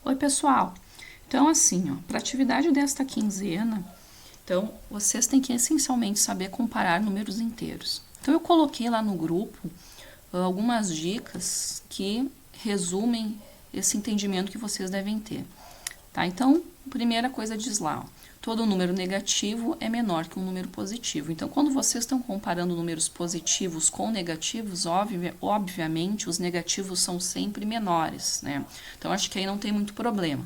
Oi, pessoal. Então, assim, ó, para a atividade desta quinzena, então, vocês têm que essencialmente saber comparar números inteiros. Então, eu coloquei lá no grupo algumas dicas que resumem esse entendimento que vocês devem ter. Tá? Então, primeira coisa diz lá, ó, todo número negativo é menor que um número positivo. Então, quando vocês estão comparando números positivos com negativos, obviamente os negativos são sempre menores, né? Então, acho que aí não tem muito problema.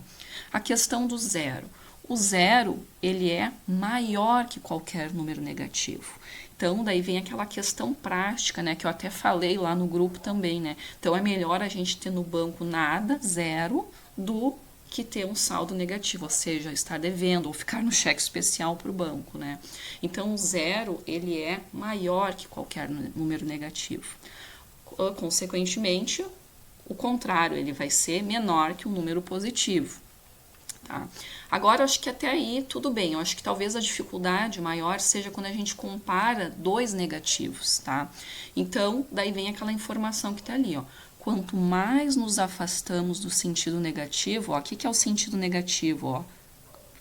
A questão do zero. O zero, ele é maior que qualquer número negativo. Então, daí vem aquela questão prática, né, que eu até falei lá no grupo também, né? Então, é melhor a gente ter no banco nada, zero, do que ter um saldo negativo, ou seja, estar devendo ou ficar no cheque especial para o banco, né? Então, o zero, ele é maior que qualquer número negativo. Consequentemente, o contrário, ele vai ser menor que um número positivo. Tá? Agora, eu acho que até aí tudo bem. Eu acho que talvez a dificuldade maior seja quando a gente compara dois negativos, tá? Então, daí vem aquela informação que tá ali, ó. Quanto mais nos afastamos do sentido negativo, ó, o que é o sentido negativo, ó?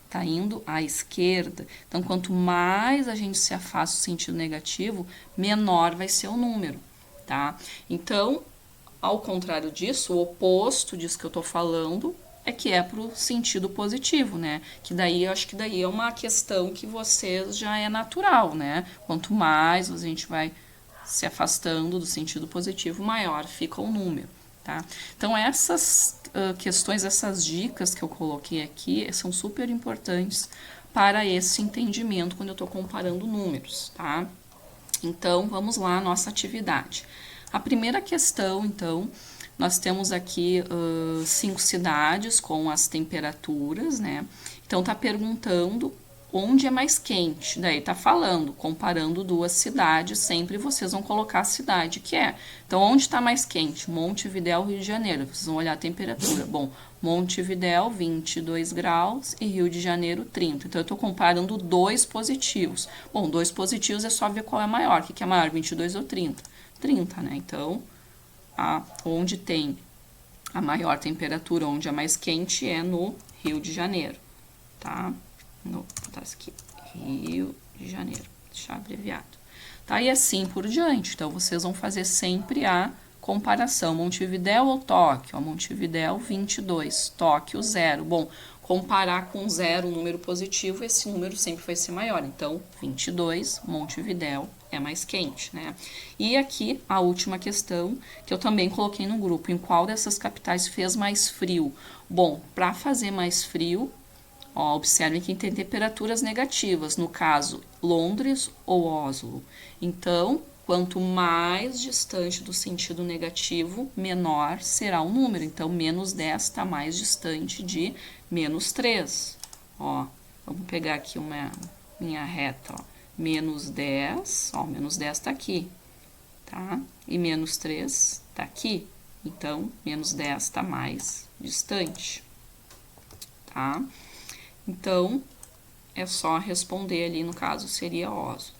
Tá indo à esquerda. Então, quanto mais a gente se afasta do sentido negativo, menor vai ser o número, tá? Então, ao contrário disso, o oposto disso que eu tô falando é que é pro sentido positivo, né? Que daí, eu acho que daí é uma questão que vocês já é natural, né? Quanto mais a gente vai se afastando do sentido positivo, maior fica o número, tá? Então, essas questões, essas dicas que eu coloquei aqui são super importantes para esse entendimento quando eu estou comparando números, tá? Então, vamos lá, nossa atividade. A primeira questão, então, nós temos aqui 5 cidades com as temperaturas, né? Então, tá perguntando onde é mais quente. Daí tá falando, comparando duas cidades, sempre vocês vão colocar a cidade que é. Então, onde está mais quente? Montevidéu, Rio de Janeiro. Vocês vão olhar a temperatura. Bom, Montevidéu, 22 graus e Rio de Janeiro, 30. Então, eu estou comparando dois positivos. Bom, dois positivos é só ver qual é maior. O que é maior, 22 ou 30? 30, né? Então, onde tem a maior temperatura, onde é mais quente, é no Rio de Janeiro, tá? Tá aqui, Rio de Janeiro, deixar abreviado. Tá? E assim por diante. Então, vocês vão fazer sempre a comparação. Montevidéu ou Tóquio? Montevidéu, 22. Tóquio, 0. Bom, comparar com 0, um número positivo, esse número sempre vai ser maior. Então, 22, Montevidéu é mais quente, né? E aqui, a última questão, que eu também coloquei no grupo. Em qual dessas capitais fez mais frio? Bom, para fazer mais frio, ó, observem que tem temperaturas negativas, no caso, Londres ou Oslo. Então, quanto mais distante do sentido negativo, menor será o número. Então, menos 10 está mais distante de menos 3. Ó, vamos pegar aqui uma linha reta, ó. Menos 10, ó, menos 10 está aqui, tá? E menos 3 está aqui. Então, menos 10 está mais distante, tá? Então, é só responder ali, no caso, seria Oslo.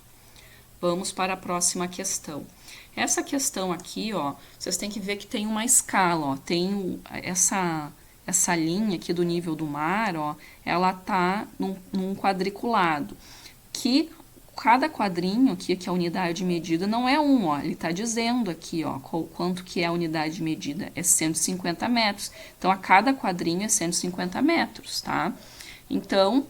Vamos para a próxima questão. Essa questão aqui, ó, vocês têm que ver que tem uma escala, ó, tem essa linha aqui do nível do mar, ó, ela tá num quadriculado, que cada quadrinho aqui, que é a unidade de medida, não é um, ó, ele tá dizendo aqui, ó, quanto que é a unidade de medida, é 150 metros. Então, a cada quadrinho é 150 metros, tá? Então,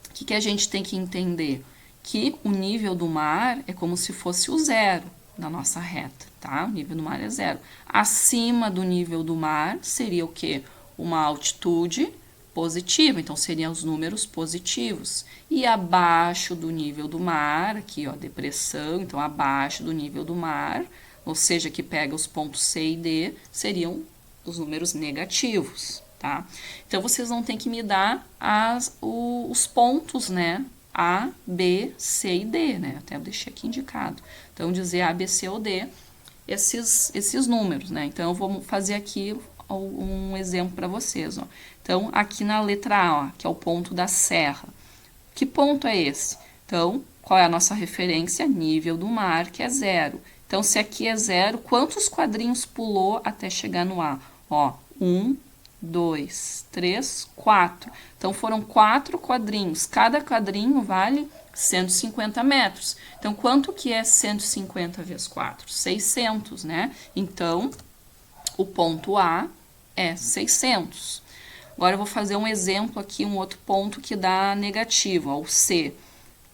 o que a gente tem que entender? Que o nível do mar é como se fosse o zero da nossa reta, tá? O nível do mar é zero. Acima do nível do mar seria o quê? Uma altitude positiva, então seriam os números positivos. E abaixo do nível do mar, aqui ó, depressão, então abaixo do nível do mar, ou seja, que pega os pontos C e D, seriam os números negativos. Tá? Então, vocês vão ter que me dar os pontos, né? A, B, C e D, né? Até eu deixei aqui indicado. Então, dizer A, B, C ou D, esses números, né? Então, eu vou fazer aqui um exemplo para vocês, ó. Então, aqui na letra A, ó, que é o ponto da serra. Que ponto é esse? Então, qual é a nossa referência? Nível do mar, que é 0. Então, se aqui é 0, quantos quadrinhos pulou até chegar no A? Ó, 1, 2, 3, 4. Então, foram 4 quadrinhos. Cada quadrinho vale 150 metros. Então, quanto que é 150 vezes 4? 600, né? Então, o ponto A é 600. Agora, eu vou fazer um exemplo aqui, um outro ponto que dá negativo, ó, o C.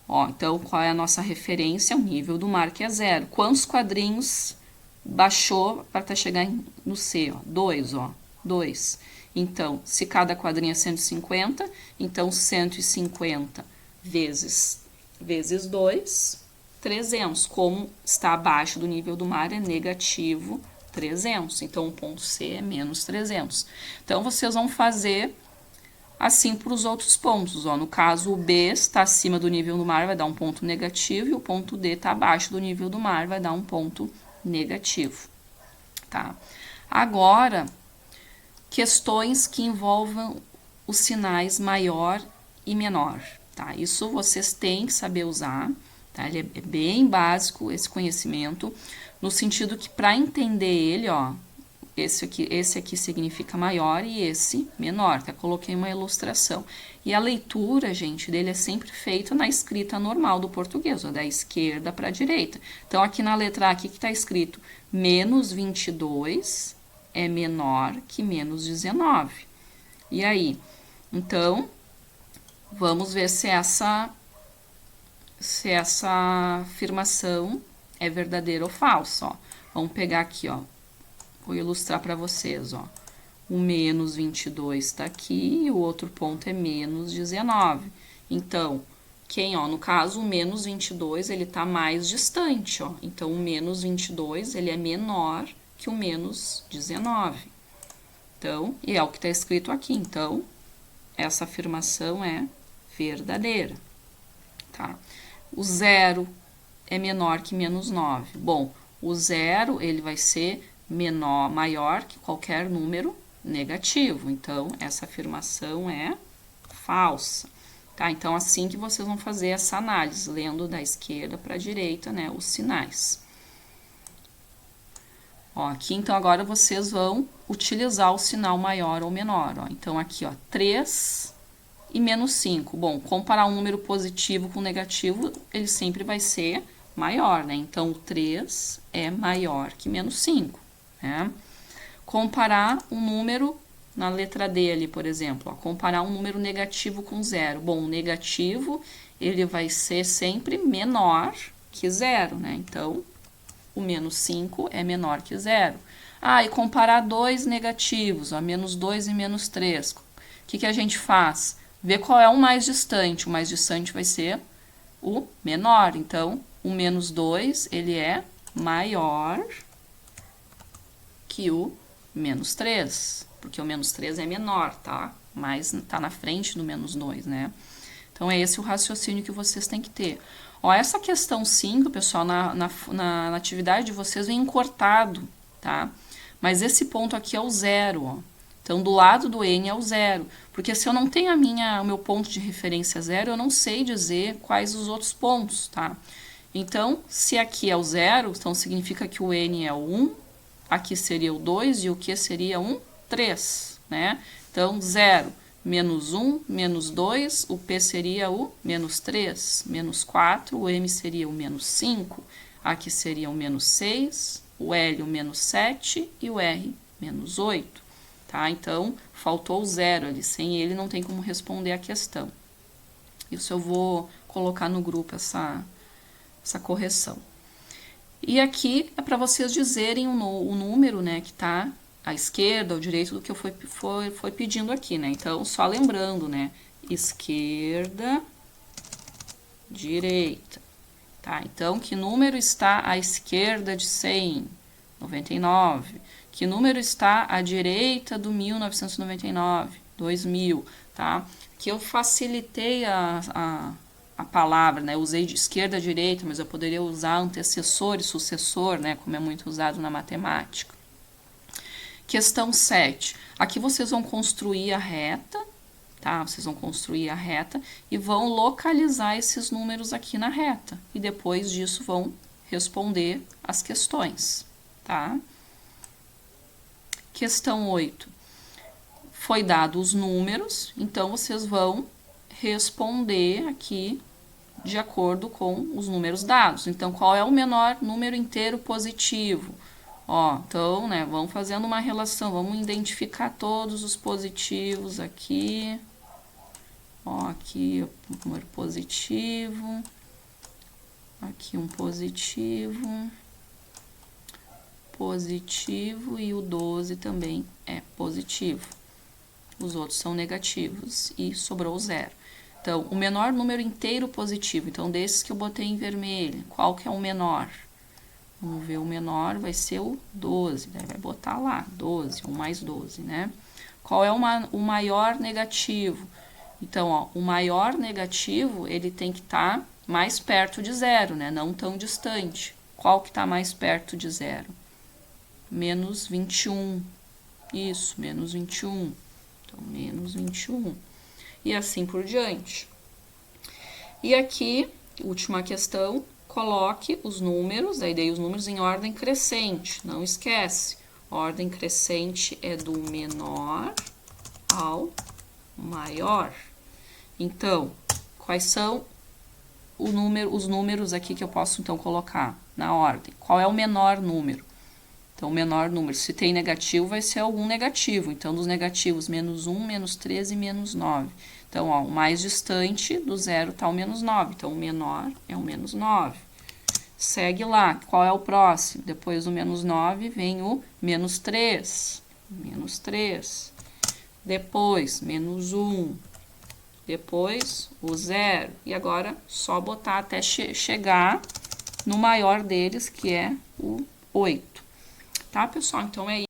Ó, então, qual é a nossa referência? O nível do mar, que é 0. Quantos quadrinhos baixou para chegar no C? 2, ó. 2. Então, se cada quadrinho é 150, então 150 vezes 2, 300. Como está abaixo do nível do mar, é negativo 300. Então, o ponto C é menos 300. Então, vocês vão fazer assim para os outros pontos. Ó. No caso, o B está acima do nível do mar, vai dar um ponto negativo, e o ponto D está abaixo do nível do mar, vai dar um ponto negativo. Tá? Agora, questões que envolvam os sinais maior e menor. Tá? Isso vocês têm que saber usar. Tá? Ele é bem básico, esse conhecimento, no sentido que para entender ele, ó, esse aqui significa maior e esse menor. Até coloquei uma ilustração. E a leitura, gente, dele é sempre feita na escrita normal do português, ó, da esquerda para a direita. Então, aqui na letra A, aqui que está escrito menos 22 é menor que menos 19. E aí? Então, vamos ver se essa afirmação é verdadeira ou falsa. Ó. Vamos pegar aqui, ó. Vou ilustrar para vocês, ó. O menos 22 está aqui e o outro ponto é menos 19. Então, ó, no caso, o menos 22, ele está mais distante, ó. Então, o menos 22, ele é menor que o menos 19. Então, e é o que está escrito aqui. Então, essa afirmação é verdadeira, tá? O 0 é menor que menos 9. Bom, o 0, ele vai ser maior que qualquer número negativo. Então, essa afirmação é falsa. Tá? Então, assim que vocês vão fazer essa análise, lendo da esquerda para a direita, né, os sinais. Ó, aqui, então, agora vocês vão utilizar o sinal maior ou menor. Ó. Então, aqui, ó, 3 e menos 5. Bom, comparar um número positivo com negativo, ele sempre vai ser maior, né? Então, o 3 é maior que menos 5. Né? Comparar um número, na letra D ali, por exemplo, ó, comparar um número negativo com 0. Bom, o negativo, ele vai ser sempre menor que 0, né? Então, o menos 5 é menor que 0. Ah, e comparar dois negativos, ó, menos 2 e menos 3. O que a gente faz? Vê qual é o mais distante. O mais distante vai ser o menor. Então, o menos 2, ele é maior que o menos 3, porque o menos 3 é menor, tá? Mas tá na frente do menos 2, né? Então, é esse o raciocínio que vocês têm que ter. Ó, essa questão 5, pessoal, na atividade de vocês vem cortado, tá? Mas esse ponto aqui é o 0, ó. Então, do lado do N é o 0. Porque se eu não tenho o meu ponto de referência 0, eu não sei dizer quais os outros pontos, tá? Então, se aqui é o 0, então significa que o N é o 1, aqui seria o 2 e o Q seria um 3, né? Então, 0, menos 1, menos 2, o P seria o menos 3, menos 4, o M seria o menos 5, aqui seria o menos 6, o L o menos 7 e o R menos 8, tá? Então, faltou o 0 ali, sem ele não tem como responder a questão. Isso eu vou colocar no grupo essa correção. E aqui é para vocês dizerem o número, né, que está à esquerda ou à direita do que eu foi pedindo aqui, né? Então, só lembrando, né, esquerda, direita, tá? Então, que número está à esquerda de 100? 99. Que número está à direita do 1999? 2000, tá? Que eu facilitei a palavra, né? Eu usei de esquerda a direita, mas eu poderia usar antecessor e sucessor, né? Como é muito usado na matemática. Questão 7. Aqui vocês vão construir a reta, tá? Vocês vão construir a reta e vão localizar esses números aqui na reta. E depois disso vão responder as questões, tá? Questão 8. foi dado os números, então vocês vão responder aqui de acordo com os números dados. Então, qual é o menor número inteiro positivo? Ó, então, né, vamos fazendo uma relação, vamos identificar todos os positivos aqui. Ó, aqui o número positivo, aqui um positivo, positivo e o 12 também é positivo. Os outros são negativos e sobrou 0. Então, o menor número inteiro positivo, então desses que eu botei em vermelho, qual que é o menor? Vamos ver, o menor vai ser o 12, daí vai botar lá, 12, ou mais 12, né? Qual é o maior negativo? Então, ó, o maior negativo, ele tem que estar mais perto de 0, né? Não tão distante. Qual que está mais perto de 0? Menos 21. Isso, menos 21. Então, menos 21. E assim por diante. E aqui, última questão, coloque os números, aí dei os números em ordem crescente, não esquece. Ordem crescente é do menor ao maior. Então, quais são os números aqui que eu posso então colocar na ordem? Qual é o menor número? Então, o menor número, se tem negativo, vai ser algum negativo. Então, dos negativos, menos 1, menos 13 e menos 9. Então, ó, o mais distante do zero está o menos 9. Então, o menor é o menos 9. Segue lá. Qual é o próximo? Depois do menos 9, vem o menos 3. Menos 3. Depois, menos 1. Depois, o 0. E agora, só botar até chegar no maior deles, que é o 8. Tá, pessoal? Então, é isso.